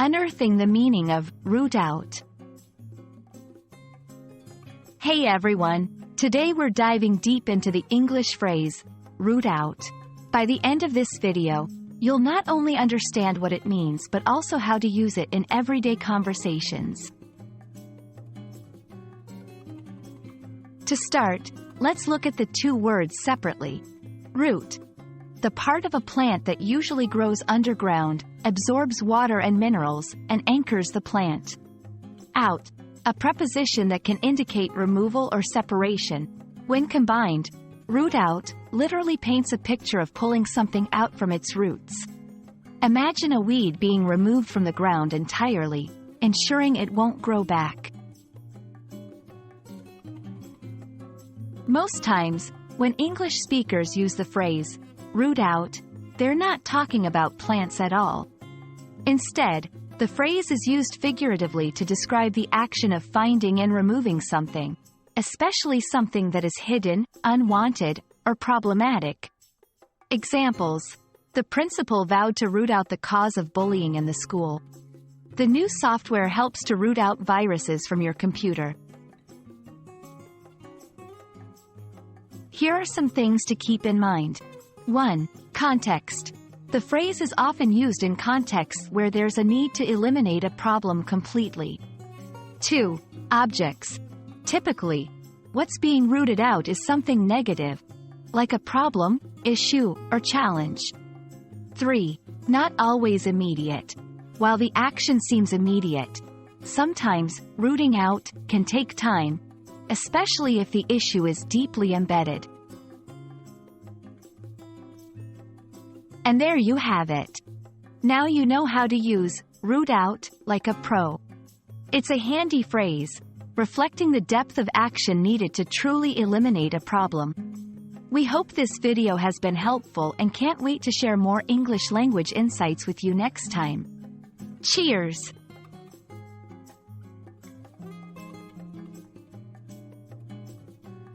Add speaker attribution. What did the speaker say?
Speaker 1: Unearthing the meaning of root out. Hey everyone, today we're diving deep into the English phrase, root out. By the end of this video, you'll not only understand what it means but also how to use it in everyday conversations. To start, let's look at the two words separately. Root. The part of a plant that usually grows underground, absorbs water and minerals, and anchors the plant. Out. A preposition that can indicate removal or separation. When combined, root out literally paints a picture of pulling something out from its roots. Imagine a weed being removed from the ground entirely, ensuring it won't grow back. Most times, when English speakers use the phrase, root out, they're not talking about plants at all. Instead, the phrase is used figuratively to describe the action of finding and removing something, especially something that is hidden, unwanted, or problematic. Examples: the principal vowed to root out the cause of bullying in the school. The new software helps to root out viruses from your computer. Here are some things to keep in mind. 1. Context. The phrase is often used in contexts where there's a need to eliminate a problem completely. 2. Objects. Typically, what's being rooted out is something negative, like a problem, issue, or challenge. 3. Not always immediate. While the action seems immediate, sometimes rooting out can take time, especially if the issue is deeply embedded. And there you have it. Now you know how to use root out like a pro. It's a handy phrase, reflecting the depth of action needed to truly eliminate a problem. We hope this video has been helpful and can't wait to share more English language insights with you next time. Cheers!